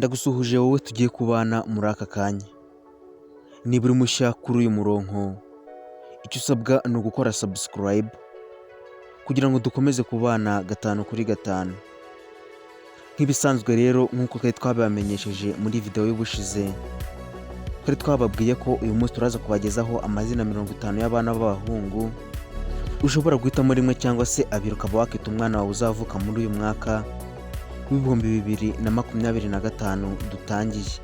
Ndagusuhuje wowe tugiye kubana muri aka kanya. Niba uri mushya kuri uyu murongo, icyo usabwa ni ugukora subscribe kugira ngo dukomeze kubana gatanu kuri gatanu. Nk'ibisanzwe rero nk'uko twari twabibamenyesheje muri video y'ubushize, twari twababwiye ko uyu munsi turaza kubagezaho amazina 50 y'abana b'abahungu ushobora guhitamo rimwe cyangwa se abiri ukaba wakita umwana wawe uzavuka muri uyu mwaka w'ibihumbi 2025 dutangiye.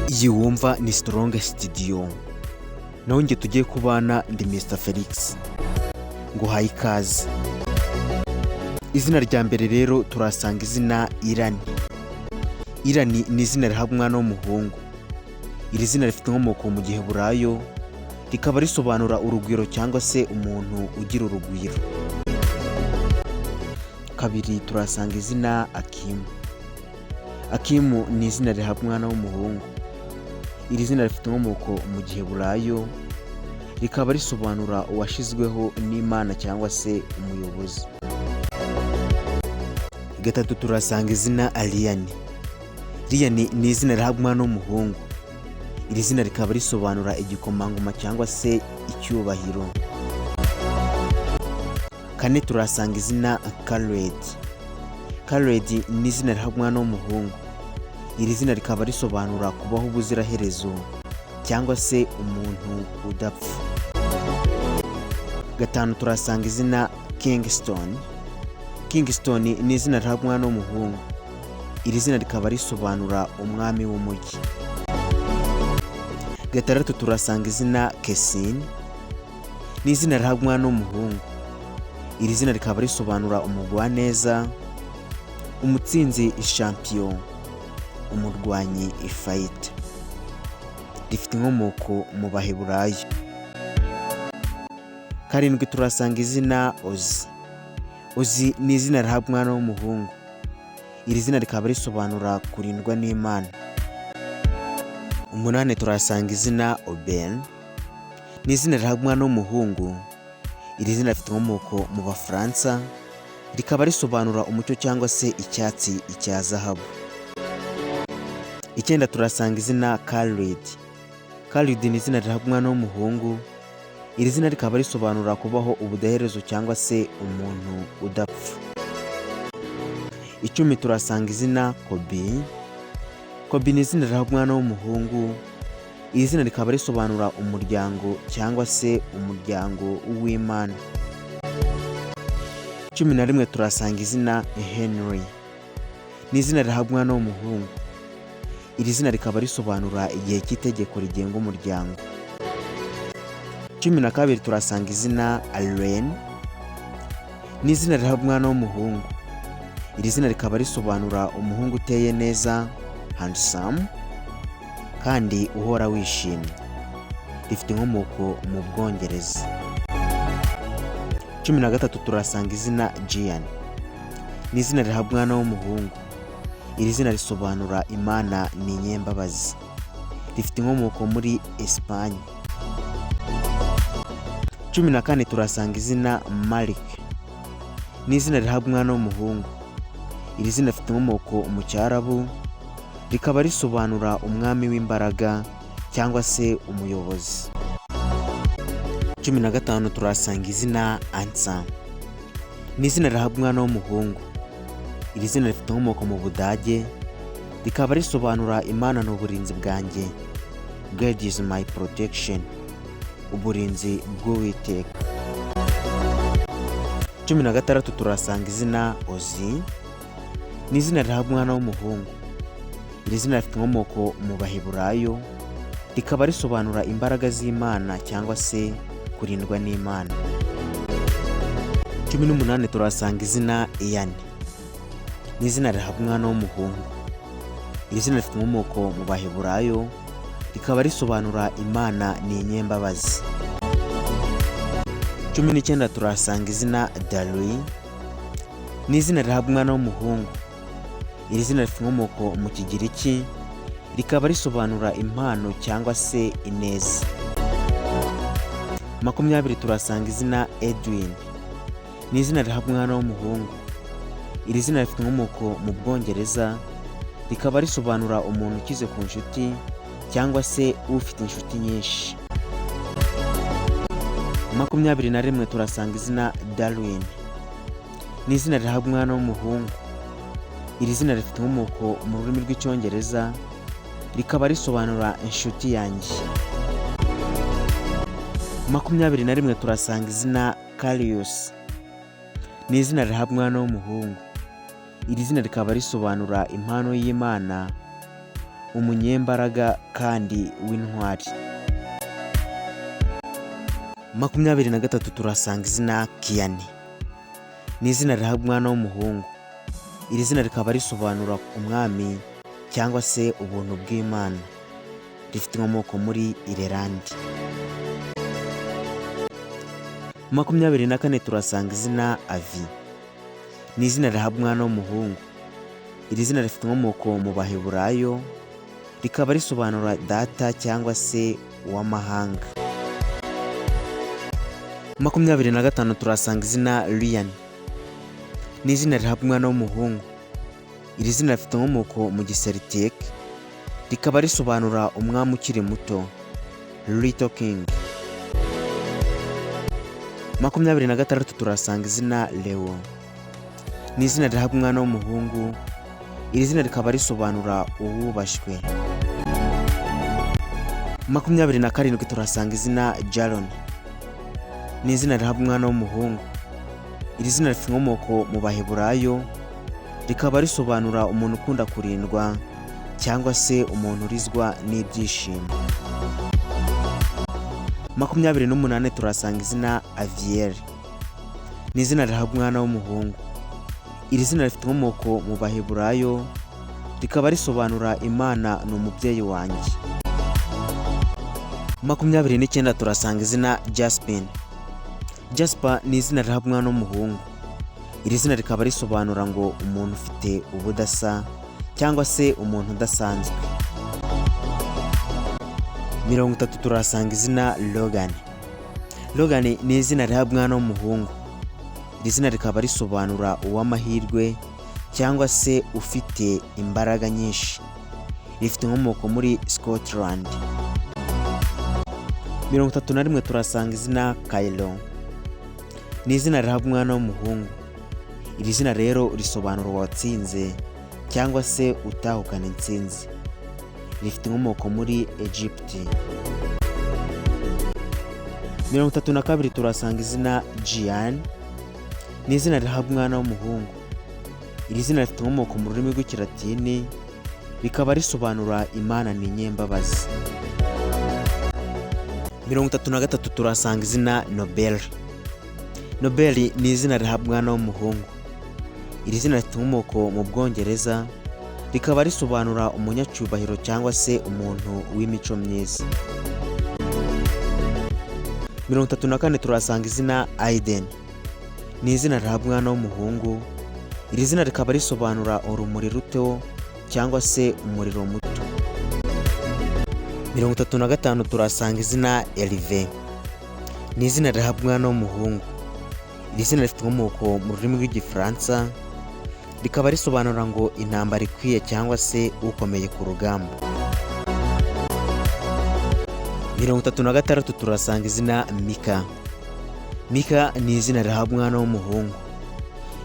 Iyi wumva ni Strong Studio, naho njye tugiye kubana ndi Mr Felix, nguhaye ikaze. Izina rya mbere rero turasanga izina Irani. Irani ni izina rihabwa umwana w'umuhungu. Iri zina rifite inkomoko mu Giheburayo, rikaba risobanura urugwiro cyangwa se umuntu ugira urugwiro. Kabiri turasanga izina Akimu. Akimu ni izina rihabwa umwana w'umuhungu. Iri zina rifite inkomoko mu Giheburayo, rikaba risobanura uwashizweho n'Imana cyangwa se umuyobozi. Gatatu turasanga izina Aliyani. Liyani ni izina rihabwa umwana w'umuhungu. Iri zina rikaba risobanura igikomangoma cyangwa se icyubahiro. Kane turasanga izina Khaled. Khaled ni izina rihabwa umwana w'umuhungu. Iri zina rikaba risobanura kubaho ubuziraherezo cyangwa se umuntu udapfa. Gatanu turasanga izina Kingston. Kingston ni izina rihabwa umwana w'umuhungu. Iri zina rikaba risobanura umwami w'umujyi. Gatandatu turasanga izina Kesin. Ni izina rihabwa umwana w'umuhungu. Iri zina rikaba risobanura umugwaneza, umutsinzi, champion, umurwanyi, fight. Rifite inkomoko mu Baheburayo. Karindwi turasanga izina Ozi. Ozi ni izina rihabwa umwana w'umuhungu. Iri zina rikaba risobanura kurindwa n'Imana. Umunani turasanga izina Obel. Ni izina rihabwa umwana w'umuhungu. Iri zina rifite inkomoko mu Bafaransa, rikaba risobanura umucyo cyangwa se icyatsi icya zahabu. Icyenda turasanga izina Khaled. Khaled ni izina rihabwa umwana w'umuhungu. Iri zina rikaba risobanura kubaho ubudaherezo cyangwa se umuntu udapfa. Icumi turasanga izina Kobi. Kobi ni izina rihabwa umwana w'umuhungu. Iri zina rikaba risobanura umuryango cyangwa se umuryango w'Imana. 11 turasanga izina Henry. Ni izina rihabwa umwana w'umuhungu. Iri zina rikaba risobanura igihe cy'itegeko rigenga umuryango. 12 turasanga izina Allen. Ni izina rihabwa umwana w'umuhungu. Iri zina rikaba risobanura umuhungu uteye neza, handsome, kandi uhora wishimye. Rifite inkomoko mu Bwongereza. 13 turasanga izina Gian. Ni izina rihabwa umwana w'umuhungu. Iri zina risobanura Imana ni inyembabazi. Rifite inkomoko muri Espanye. 14 turasanga izina Malik. Ni izina rihabwa umwana w'umuhungu. Iri zina rifite inkomoko mu Cyarabu, rikaba risobanura umwami w'imbaraga cyangwa se umuyobozi. 15 turasanga izina Ansa. Ni izina rihabwa umwana w'umuhungu. Iri zina rifite inkomoko mu Budage, rikaba risobanura Imana n'uburinzi bwanjye. God is my protection, uburinzi bw'Uwiteka. 16 turasanga izina Ozi. Ni izina rihabwa umwana w'umuhungu. Iri zina rifite inkomoko mu Baheburayo, rikaba risobanura imbaraga z'Imana cyangwa se kurindwa n'Imana. 18 turasanga izina Iyani. Ni izina rihabwa umwana w'umuhungu. Iri zina rifite inkomoko mu Baheburayo, rikaba risobanura Imana ni inyembabazi. 19 turasanga izina Darui. Ni izina rihabwa umwana w'umuhungu. Iri zina rifite inkomoko mu Kigiriki, rikaba risobanura impano cyangwa se ineza. 20 turasanga izina Edwin. Ni izina rihabwa umwana w'umuhungu. Iri zina rifite inkomoko mu Bwongereza, rikaba risobanura umuntu ukize ku nshuti cyangwa se ufite inshuti nyinshi. 21 turasanga izina Darwin. Ni izina rihabwa umwana w'umuhungu. Iri zina rifite inkomoko mu rurimi rw'icyongereza, rikaba risobanura inshuti yanjye. 21 turasanga izina Carius. Ni izina rihabwa umwana w'umuhungu. Iri zina rikaba risobanura impano y'Imana, umunyembaraga kandi w'intwari. 23 turasanga izina Kiani. Ni izina rihabwa umwana w'umuhungu. Iri zina rikaba risobanura umwami cyangwa se ubuntu bw'Imana, rifite inkomoko muri Irelandi. 24 turasanga izina Avi. Ni izina rihabwa umwana w'umuhungu. Iri zina rifite inkomoko mu Baheburayo, rikaba risobanura data cyangwa se uw'amahanga. 25 turasanga izina Ryan. Ni izina rihabwa umwana w'umuhungu. Iri zina rifite inkomoko mu Giceltic, rikaba risobanura umwami ukiri muto, Little King. 26 turasanga izina Leo. Ni izina rihabwa umwana w'umuhungu. Iri zina rikaba risobanura uwubashywe. 27 turasanga izina Jaron. Ni izina rihabwa umwana w'umuhungu. Iri zina rifite inkomoko mu Baheburayo, rikaba risobanura umuntu ukunda kurindwa cyangwa se umuntu urizwa n'ibyishimo. 28 turasanga izina Aviel. Ni izina rihabwa umwana w'umuhungu. Iri zina rifite inkomoko mu Baheburayo, rikaba risobanura Imana ni umubyeyi wanjye. 29 turasanga izina Jaspin. Jasper ni izina rihabwa umwana w'umuhungu. Iri zina rikaba risobanura ngo umuntu ufite ubudasa cyangwa se umuntu udasanzwe. 30 turasanga izina Logan. Logan ni izina rihabwa umwana w'umuhungu. Iri zina rikaba risobanura uw'amahirwe cyangwa se ufite imbaraga nyinshi, rifite inkomoko muri Scotland. 31 turasanga izina Kylo. Ni izina rihabwa umwana w'umuhungu. Iri zina rero risobanura uwatsinze cyangwa se utahukana intsinzi, rifite inkomoko muri Egypt. 32 turasanga izina Gian. Ni izina rihabwa umwana w'umuhungu. Iri zina rifite inkomoko mu rurimi rw'Ikilatini, rikaba risobanura Imana ni inyembabazi. 33 turasanga izina Nobel. Nobel ni izina rihabwa umwana w'umuhungu. Iri zina rifite inkomoko mu Bwongereza, rikaba risobanura umunyacyubahiro cyangwa se umuntu w'imico myiza. 34 turasanga izina Aiden. Ni izina rihabwa umwana w'umuhungu. Iri zina rikaba risobanura urumuri ruto cyangwa se umuriro muto. 35 turasanga izina Elive. Ni izina rihabwa umwana w'umuhungu. Iri zina rifite inkomoko mu rurimi rw'Igifaransa, rikaba risobanura ngo intambara ikwiye cyangwa se ukomeye ku rugamba. 36 turasanga izina Mika. Mika ni izina rihabwa umwana w'umuhungu.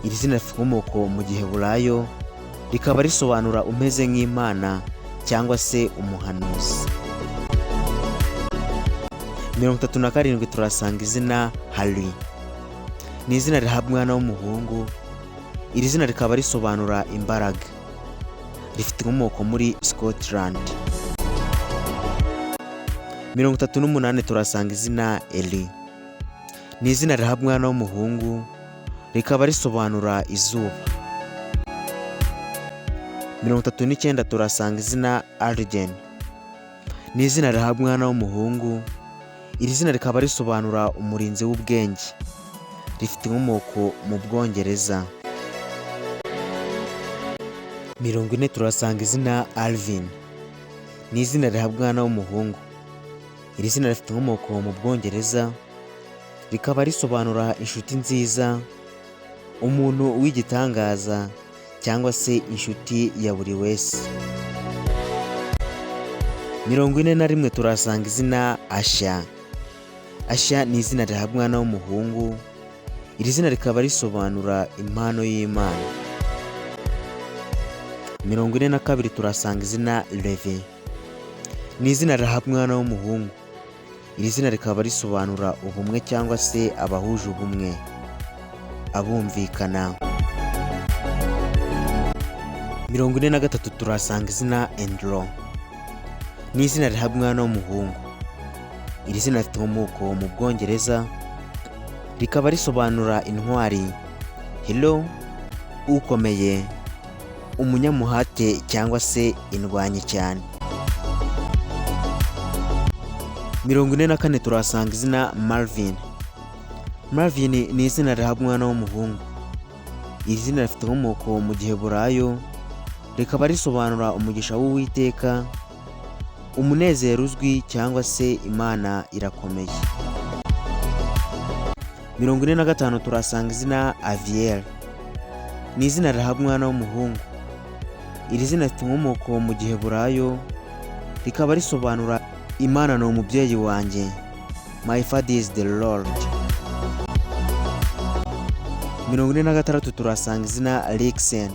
Iri zina rifite inkomoko mu Giheburayo, rikaba risobanura umeze nk'Imana cyangwa se umuhanuzi. 37 turasanga izina Harry. Ni izina rihabwa umwana w'umuhungu. Iri zina rikaba risobanura imbaraga, rifite inkomoko muri Scotland. 38 turasanga izina Eli. Ni izina rihabwa umwana w'umuhungu, rikaba risobanura izuba. 39 turasanga izina Arden. Ni izina rihabwa umwana w'umuhungu. Iri zina rikaba risobanura umurinzi w'ubwenge, rifite inkomoko mu Bwongereza. 40 turasanga izina Alvin. Ni izina rihabwa umwana w'umuhungu. Iri zina rifite inkomoko mu Bwongereza, rikaba risobanura inshuti nziza, umuntu w'igitangaza cyangwa se inshuti ya buri wese. 41 turasanga izina Asha. Asha ni izina rihabwa umwana w'umuhungu. Iri zina rikaba risobanura impano y'Imana. 42 turasanga izina Levi. Ni izina rihabwa umwana w'umuhungu. Iri zina rikaba risobanura ubumwe cyangwa se abahuje ubumwe, abumvikana. 43 turasanga izina Andrew. Ni izina rihabwa umwana w'umuhungu. Iri zina rifite inkomoko mu Bwongereza, rikaba risobanura intwari, hero, ukomeye, umunyamuhate cyangwa se indwanyi cyane. 44 turasanga izina Marvin. Marvin ni izina rihabwa umwana w'umuhungu. Iri zina rifite inkomoko mu Giheburayo, rikaba risobanura umugisha w'Uwiteka, umunezero uzwi cyangwa se Imana irakomeye. 45 turasanga izina Aviel. Ni izina rihabwa umwana w'umuhungu. Iri zina rifite inkomoko mu Giheburayo, rikaba risobanura Imana ni umubyeyi wanjye, my father is the Lord. 46 turasanga izina Alexen.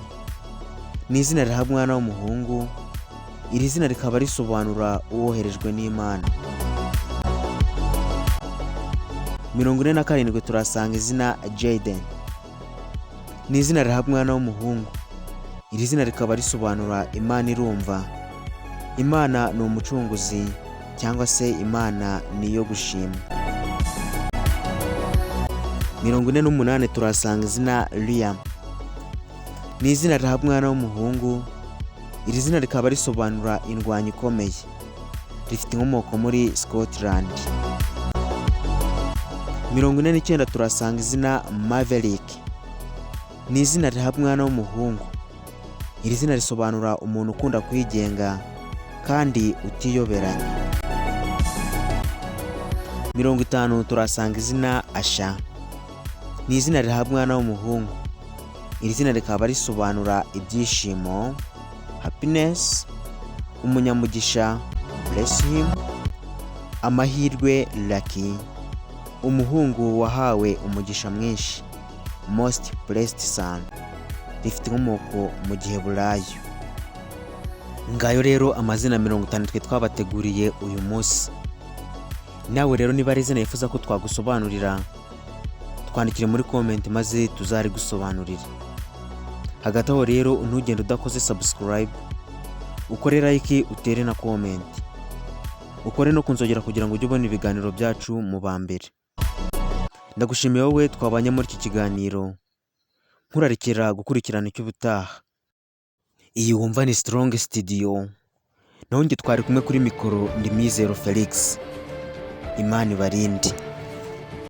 Ni izina rihabwa umwana w'umuhungu. Iri zina rikaba risobanura uwoherejwe n'Imana. 47 turasanga izina Jaden. Ni izina rihabwa umwana w'umuhungu. Iri zina rikaba risobanura Imana irumva, Imana ni umucunguzi cyangwa se Imana ni iyo gushima. 48 turasanga izina Liam. Ni izina rihabwa umwana w'umuhungu. Iri zina rikaba risobanura indwanyi ikomeye, rifite inkomoko muri Scotland. 49 turasanga izina Maverick. Ni izina rihabwa umwana w'umuhungu. Iri zina risobanura umuntu ukunda kwigenga kandi utiyoberanya. 50 turasanga izina Asha. Ni izina rihabwa umwana w'umuhungu. Iri zina rikaba risobanura ibyishimo, happiness, umunyamugisha, bless him, amahirwe, lucky, umuhungu wahawe umugisha mwinshi, most blessed son. Rifite inkomoko mu Giheburayo. Ngayo rero amazina 50 twe twabateguriye uyu munsi. Nawe rero niba ari izina yifuza ko twagusobanurira, twandikire muri comment maze tuzari gusobanurira. Hagati aho rero ntugende udakoze subscribe, ukore like, utere na comment, ukore no kunzogera kugira ngo ujye ubona ibiganiro byacu mu bambere. Ndagushimiye wowe twabanye muri iki kiganiro, nkurarikira gukurikirana icy'ubutaha. Iyi wumva ni Strong Studio, naho njye twari kumwe kuri mikoro ndi Mizero Felix. Imana ibarinde.